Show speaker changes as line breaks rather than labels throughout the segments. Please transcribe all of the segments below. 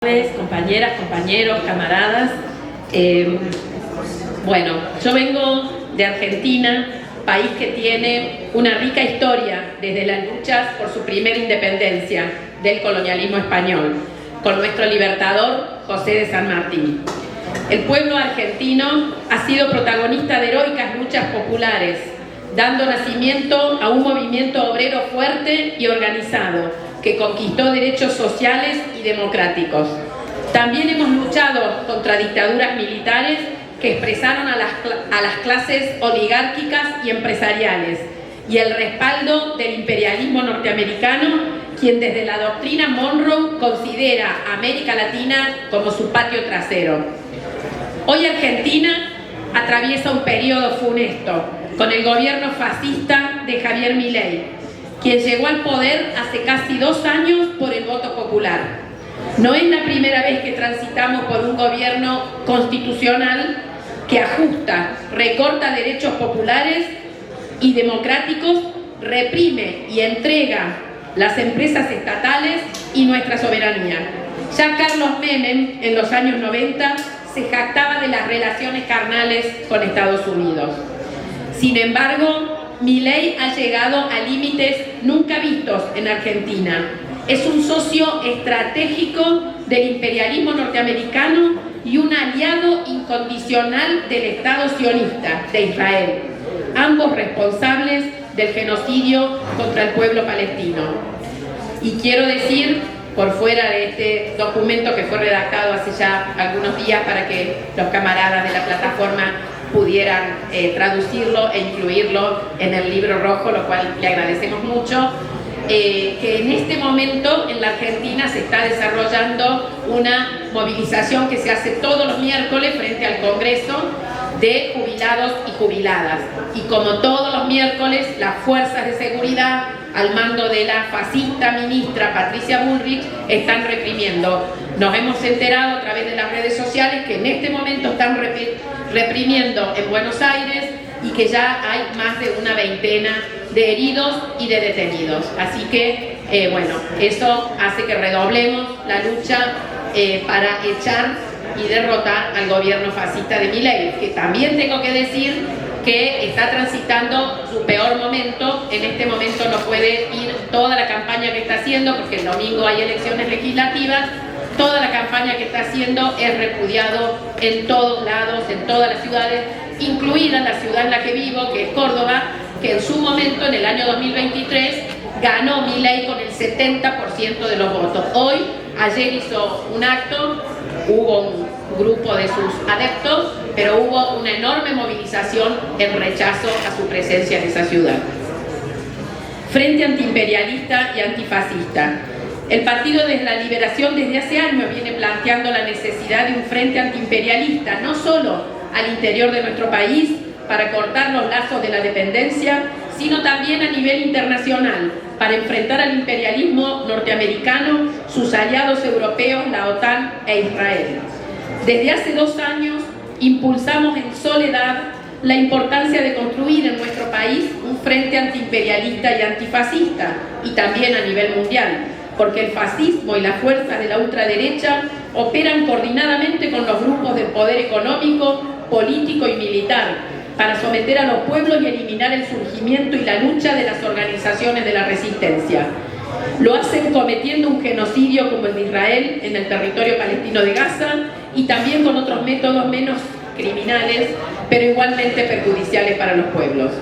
Compañeras, compañeros, camaradas. Bueno, yo vengo de Argentina, país que tiene una rica historia desde las luchas por su primera independencia del colonialismo español, con nuestro libertador José de San Martín. El pueblo argentino ha sido protagonista de heroicas luchas populares, dando nacimiento a un movimiento obrero fuerte y organizado, que conquistó derechos sociales y democráticos. También hemos luchado contra dictaduras militares que expresaron a las clases oligárquicas y empresariales, y el respaldo del imperialismo norteamericano, quien desde la doctrina Monroe considera a América Latina como su patio trasero. Hoy Argentina atraviesa un periodo funesto con el gobierno fascista de Javier Milei, quien llegó al poder hace casi 2 años por el voto popular. No es la primera vez que transitamos por un gobierno constitucional que ajusta, recorta derechos populares y democráticos, reprime y entrega las empresas estatales y nuestra soberanía. Ya Carlos Menem, en los años 90, se jactaba de las relaciones carnales con Estados Unidos. Sin embargo, Milei ha llegado a límites nunca vistos en Argentina. Es un socio estratégico del imperialismo norteamericano y un aliado incondicional del Estado sionista de Israel, ambos responsables del genocidio contra el pueblo palestino. Y quiero decir, por fuera de este documento que fue redactado hace ya algunos días para que los camaradas de la plataforma pudieran traducirlo e incluirlo en el libro rojo, lo cual le agradecemos mucho, que en este momento en la Argentina se está desarrollando una movilización que se hace todos los miércoles frente al Congreso de jubilados y jubiladas. Y como todos los miércoles, las fuerzas de seguridad al mando de la fascista ministra Patricia Bullrich están reprimiendo. Nos hemos enterado a través de las redes sociales que en este momento están reprimiendo en Buenos Aires y que ya hay más de una veintena de heridos y de detenidos. Así que, bueno, eso hace que redoblemos la lucha para echar y derrotar al gobierno fascista de Milei, que también tengo que decir que está transitando su peor momento. En este momento no puede ir toda la campaña que está haciendo, porque el domingo hay elecciones legislativas. Toda la campaña que está haciendo es repudiado en todos lados, en todas las ciudades, incluida la ciudad en la que vivo, que es Córdoba, que en su momento, en el año 2023, ganó Milei con el 70% de los votos. Ayer hizo un acto, hubo un grupo de sus adeptos, pero hubo una enorme movilización en rechazo a su presencia en esa ciudad. Frente antiimperialista y antifascista. El Partido de la Liberación desde hace años viene planteando la necesidad de un frente antiimperialista, no solo al interior de nuestro país, para cortar los lazos de la dependencia, sino también a nivel internacional, para enfrentar al imperialismo norteamericano, sus aliados europeos, la OTAN e Israel. Desde hace 2 años impulsamos en soledad la importancia de construir en nuestro país un frente antiimperialista y antifascista, y también a nivel mundial, porque el fascismo y las fuerzas de la ultraderecha operan coordinadamente con los grupos del poder económico, político y militar, para someter a los pueblos y eliminar el surgimiento y la lucha de las organizaciones de la resistencia. Lo hacen cometiendo un genocidio como el de Israel en el territorio palestino de Gaza, y también con otros métodos menos criminales, pero igualmente perjudiciales para los pueblos.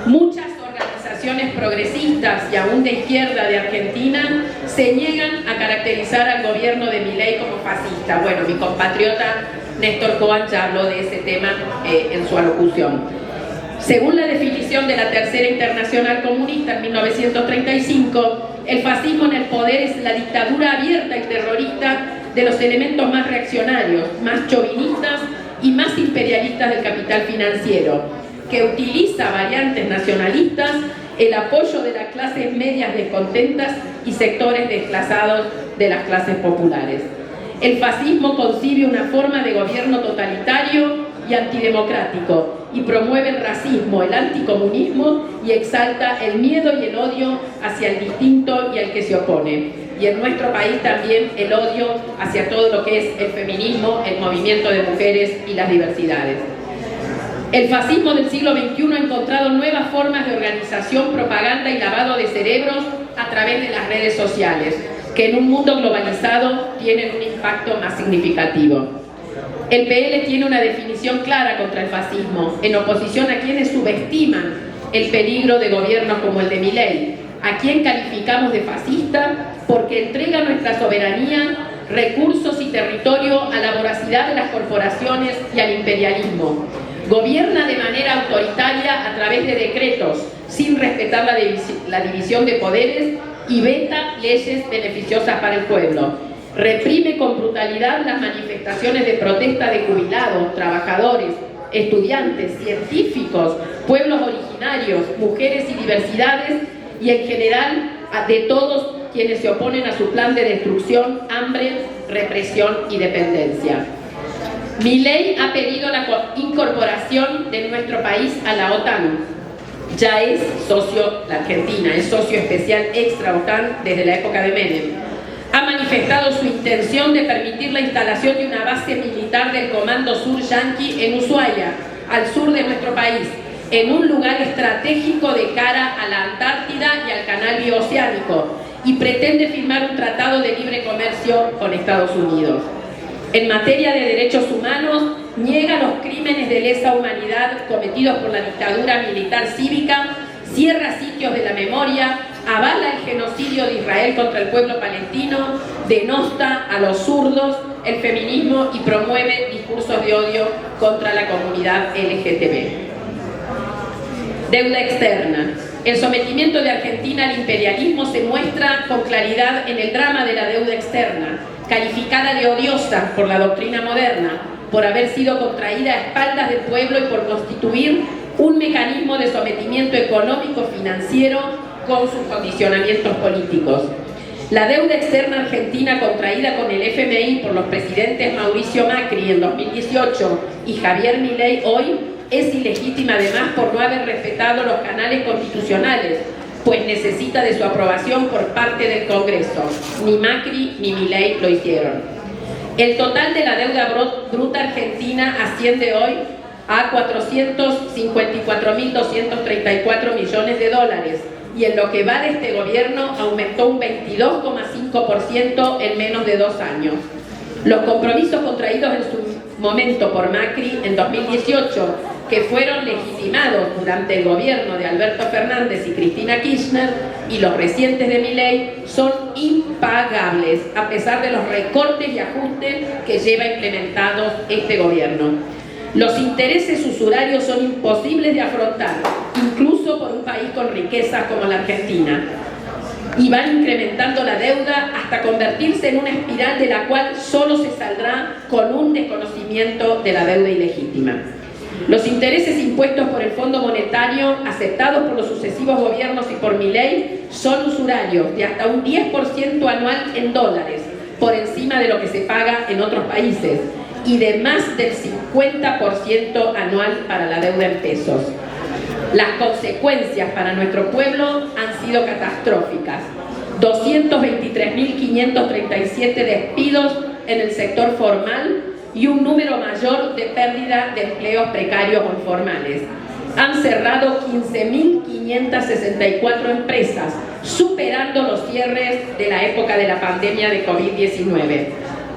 Muchas organizaciones progresistas y aún de izquierda de Argentina se niegan a caracterizar al gobierno de Milei como fascista. Bueno, mi compatriota Néstor Cohen ya habló de ese tema en su alocución. Según la definición de la Tercera Internacional Comunista en 1935, el fascismo en el poder es la dictadura abierta y terrorista de los elementos más reaccionarios, más chauvinistas y más imperialistas del capital financiero, que utiliza variantes nacionalistas, el apoyo de las clases medias descontentas y sectores desplazados de las clases populares. El fascismo concibe una forma de gobierno totalitario y antidemocrático, y promueve el racismo, el anticomunismo, y exalta el miedo y el odio hacia el distinto y al que se opone. y en nuestro país también el odio hacia todo lo que es el feminismo, el movimiento de mujeres y las diversidades. El fascismo del siglo XXI ha encontrado nuevas formas de organización, propaganda y lavado de cerebros a través de las redes sociales, que en un mundo globalizado tienen un impacto más significativo. El PL tiene una definición clara contra el fascismo, en oposición a quienes subestiman el peligro de gobiernos como el de Milei, a quien calificamos de fascista porque entrega nuestra soberanía, recursos y territorio a la voracidad de las corporaciones y al imperialismo. Gobierna de manera autoritaria a través de decretos, sin respetar la división de poderes, y veta leyes beneficiosas para el pueblo. Reprime con brutalidad las manifestaciones de protesta de jubilados, trabajadores, estudiantes, científicos, pueblos originarios, mujeres y diversidades, y en general de todos quienes se oponen a su plan de destrucción, hambre, represión y dependencia. Milei ha pedido la incorporación de nuestro país a la OTAN. Ya es socio, la Argentina es socio especial extra OTAN desde la época de Menem. Ha manifestado su intención de permitir la instalación de una base militar del Comando Sur Yanqui en Ushuaia, al sur de nuestro país, en un lugar estratégico de cara a la Antártida y al canal bioceánico, y pretende firmar un tratado de libre comercio con Estados Unidos. En materia de derechos humanos, niega los crímenes de lesa humanidad cometidos por la dictadura militar cívica, cierra sitios de la memoria, avala el genocidio de Israel contra el pueblo palestino, denosta a los zurdos, el feminismo y promueve discursos de odio contra la comunidad LGTB. Deuda externa. El sometimiento de Argentina al imperialismo se muestra con claridad en el drama de la deuda externa, calificada de odiosa por la doctrina moderna, por haber sido contraída a espaldas del pueblo y por constituir un mecanismo de sometimiento económico-financiero con sus condicionamientos políticos. La deuda externa argentina contraída con el FMI por los presidentes Mauricio Macri en 2018 y Javier Milei hoy es ilegítima además por no haber respetado los canales constitucionales, pues necesita de su aprobación por parte del Congreso. Ni Macri ni Milei lo hicieron. El total de la deuda bruta argentina asciende hoy a 454.234 millones de dólares, y en lo que va de este gobierno aumentó un 22,5% en menos de 2 años. Los compromisos contraídos en su momento por Macri en 2018, que fueron legitimados durante el gobierno de Alberto Fernández y Cristina Kirchner, y los recientes de Milei, son impagables, a pesar de los recortes y ajustes que lleva implementados este gobierno. Los intereses usurarios son imposibles de afrontar, incluso por un país con riquezas como la Argentina, y van incrementando la deuda hasta convertirse en una espiral de la cual solo se saldrá con un desconocimiento de la deuda ilegítima. Los intereses impuestos por el Fondo Monetario, aceptados por los sucesivos gobiernos y por Milei, son usurarios de hasta un 10% anual en dólares, por encima de lo que se paga en otros países, y de más del 50% anual para la deuda en pesos. Las consecuencias para nuestro pueblo han sido catastróficas. 223.537 despidos en el sector formal y un número mayor de pérdida de empleos precarios o informales. Han cerrado 15.564 empresas, superando los cierres de la época de la pandemia de COVID-19.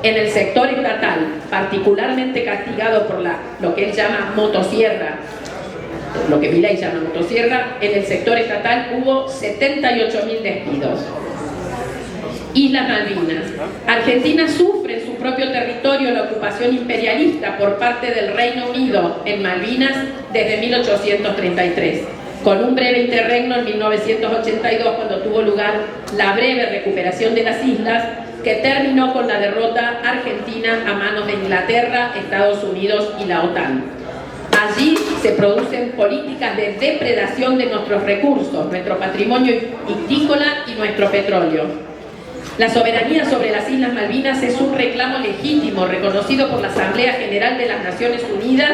En el sector estatal, particularmente castigado por lo que él llama motosierra, lo que Milei llama motosierra, en el sector estatal hubo 78.000 despidos. Islas Malvinas. Argentina sufre en su propio territorio la ocupación imperialista por parte del Reino Unido en Malvinas desde 1833, con un breve interregno en 1982 cuando tuvo lugar la breve recuperación de las islas, que terminó con la derrota argentina a manos de Inglaterra, Estados Unidos y la OTAN. Allí se producen políticas de depredación de nuestros recursos, nuestro patrimonio ictícola y nuestro petróleo. La soberanía sobre las Islas Malvinas es un reclamo legítimo, reconocido por la Asamblea General de las Naciones Unidas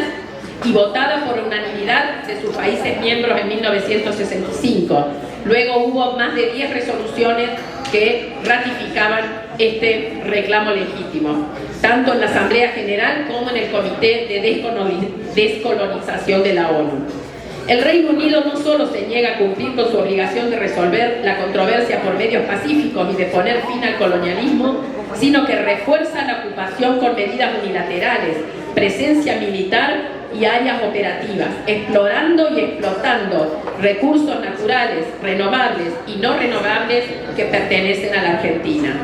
y votada por unanimidad de sus países miembros en 1965. Luego hubo más de 10 resoluciones que ratificaban este reclamo legítimo, tanto en la Asamblea General como en el Comité de Descolonización de la ONU. El Reino Unido no solo se niega a cumplir con su obligación de resolver la controversia por medios pacíficos y de poner fin al colonialismo, sino que refuerza la ocupación con medidas unilaterales, presencia militar y áreas operativas, explorando y explotando recursos naturales, renovables y no renovables que pertenecen a la Argentina.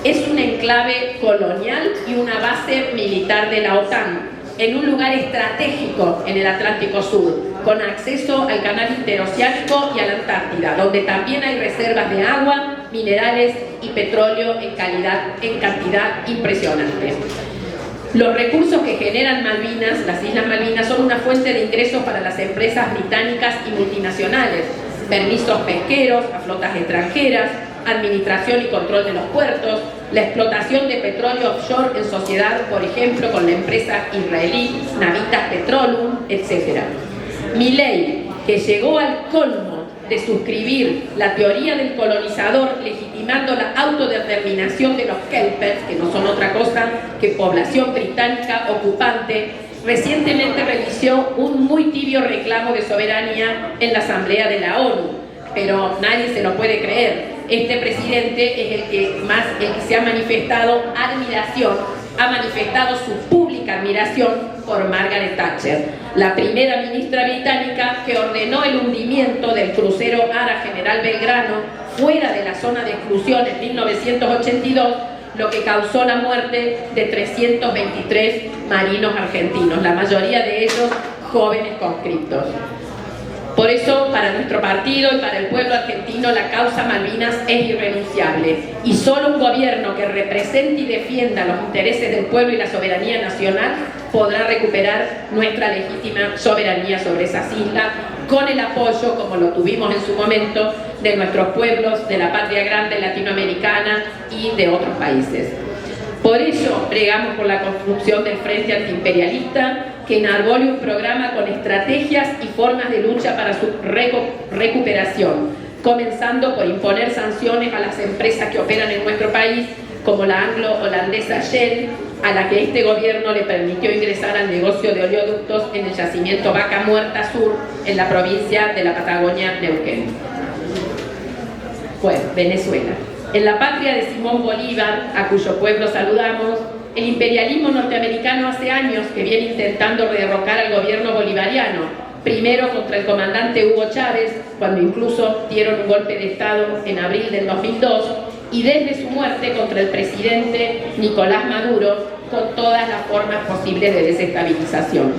Es un enclave colonial y una base militar de la OTAN, en un lugar estratégico en el Atlántico Sur, con acceso al canal interoceánico y a la Antártida, donde también hay reservas de agua, minerales y petróleo en cantidad impresionante. Los recursos que generan Malvinas, las Islas Malvinas, son una fuente de ingresos para las empresas británicas y multinacionales, permisos pesqueros a flotas extranjeras, administración y control de los puertos, la explotación de petróleo offshore en sociedad, por ejemplo, con la empresa israelí Navitas Petroleum, etc. Milei, que llegó al colmo de suscribir la teoría del colonizador legitimando la autodeterminación de los kelpers, que no son otra cosa que población británica ocupante, recientemente realizó un muy tibio reclamo de soberanía en la Asamblea de la ONU, pero nadie se lo puede creer. Este presidente es el que se ha manifestado admiración, ha manifestado su pública admiración por Margaret Thatcher, la primera ministra británica que ordenó el hundimiento del crucero Ara General Belgrano fuera de la zona de exclusión en 1982, lo que causó la muerte de 323 marinos argentinos, la mayoría de ellos jóvenes conscriptos. Por eso, para nuestro partido y para el pueblo argentino, la causa Malvinas es irrenunciable y solo un gobierno que represente y defienda los intereses del pueblo y la soberanía nacional podrá recuperar nuestra legítima soberanía sobre esas islas con el apoyo, como lo tuvimos en su momento, de nuestros pueblos, de la patria grande latinoamericana y de otros países. Por ello, pregamos por la construcción del Frente Antiimperialista, que enarbole un programa con estrategias y formas de lucha para su recuperación, comenzando por imponer sanciones a las empresas que operan en nuestro país, como la anglo-holandesa Shell, a la que este gobierno le permitió ingresar al negocio de oleoductos en el yacimiento Vaca Muerta Sur, en la provincia de la Patagonia, Neuquén. Bueno, Venezuela. En la patria de Simón Bolívar, a cuyo pueblo saludamos, el imperialismo norteamericano hace años que viene intentando derrocar al gobierno bolivariano, primero contra el comandante Hugo Chávez, cuando incluso dieron un golpe de Estado en abril del 2002, y desde su muerte contra el presidente Nicolás Maduro, con todas las formas posibles de desestabilización.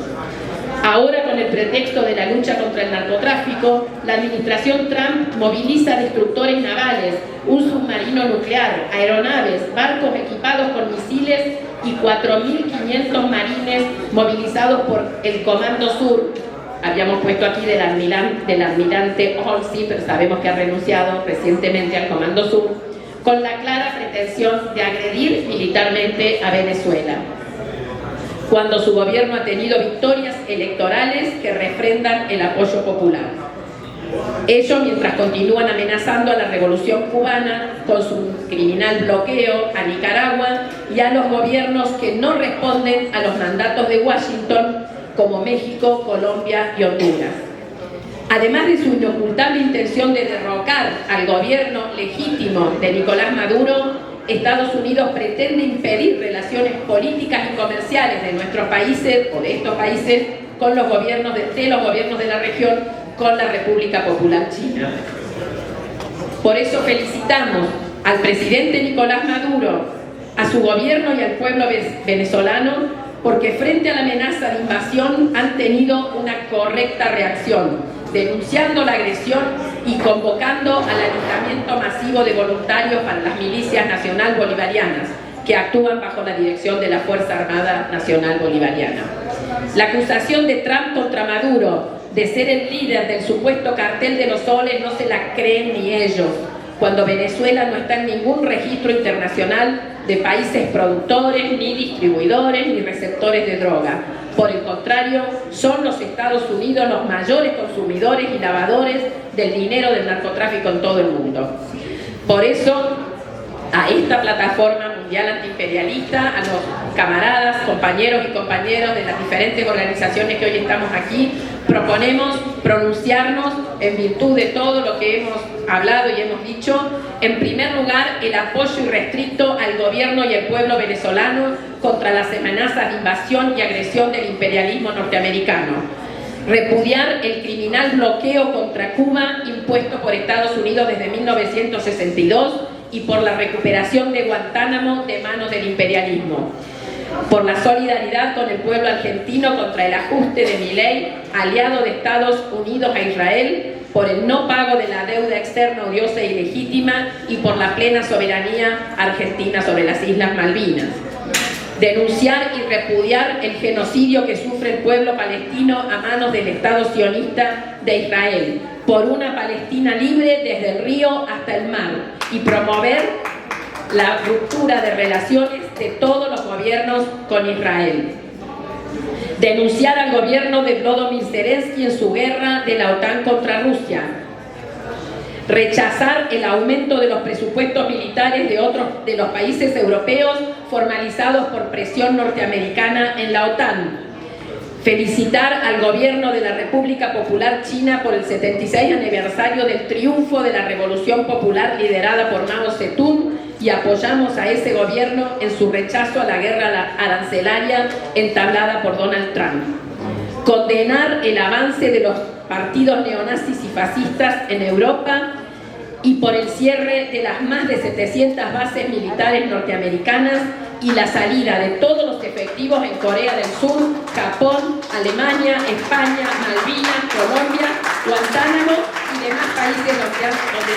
Ahora, con el pretexto de la lucha contra el narcotráfico, la administración Trump moviliza destructores navales, un submarino nuclear, aeronaves, barcos equipados con misiles y 4.500 marines movilizados por el Comando Sur. Habíamos puesto aquí del almirante Halsey, pero sabemos que ha renunciado recientemente al Comando Sur, con la clara pretensión de agredir militarmente a Venezuela, cuando su gobierno ha tenido victorias electorales que refrendan el apoyo popular. Ello mientras continúan amenazando a la revolución cubana con su criminal bloqueo a Nicaragua y a los gobiernos que no responden a los mandatos de Washington, como México, Colombia y Honduras. Además de su inocultable intención de derrocar al gobierno legítimo de Nicolás Maduro, Estados Unidos pretende impedir relaciones políticas y comerciales de nuestros países o de estos países con los gobiernos de la región con la República Popular China. Por eso felicitamos al presidente Nicolás Maduro, a su gobierno y al pueblo venezolano, porque frente a la amenaza de invasión han tenido una correcta reacción, denunciando la agresión y convocando al alistamiento masivo de voluntarios para las milicias nacional bolivarianas, que actúan bajo la dirección de la Fuerza Armada Nacional Bolivariana. La acusación de Trump contra Maduro de ser el líder del supuesto cartel de los soles no se la creen ni ellos, cuando Venezuela no está en ningún registro internacional de países productores, ni distribuidores, ni receptores de droga. Por el contrario, son los Estados Unidos los mayores consumidores y lavadores del dinero del narcotráfico en todo el mundo. Por eso, a esta plataforma mundial antiimperialista, a los camaradas, compañeros y compañeras de las diferentes organizaciones que hoy estamos aquí, proponemos pronunciarnos en virtud de todo lo que hemos hablado y hemos dicho. En primer lugar, el apoyo irrestricto al gobierno y al pueblo venezolano contra las amenazas de invasión y agresión del imperialismo norteamericano. Repudiar el criminal bloqueo contra Cuba impuesto por Estados Unidos desde 1962 y por la recuperación de Guantánamo de manos del imperialismo. Por la solidaridad con el pueblo argentino contra el ajuste de Milei, aliado de Estados Unidos a Israel, por el no pago de la deuda externa odiosa e ilegítima y por la plena soberanía argentina sobre las Islas Malvinas. Denunciar y repudiar el genocidio que sufre el pueblo palestino a manos del Estado sionista de Israel, por una Palestina libre desde el río hasta el mar, y promover la ruptura de relaciones de todos los gobiernos con Israel. Denunciar al gobierno de Volodymyr Zelensky en su guerra de la OTAN contra Rusia. Rechazar el aumento de los presupuestos militares de otros de los países europeos formalizados por presión norteamericana en la OTAN. Felicitar al gobierno de la República Popular China por el 76 aniversario del triunfo de la Revolución Popular liderada por Mao Zedong, y apoyamos a ese gobierno en su rechazo a la guerra arancelaria entablada por Donald Trump. Condenar el avance de los partidos neonazis y fascistas en Europa y por el cierre de las más de 700 bases militares norteamericanas y la salida de todos los efectivos en Corea del Sur, Japón, Alemania, España, Malvinas, Colombia, Guantánamo y demás países donde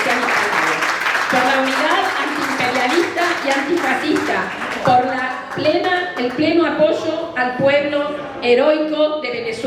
se han instalado. Por la unidad antiimperialista y antifascista, por el pleno apoyo al pueblo heroico de Venezuela.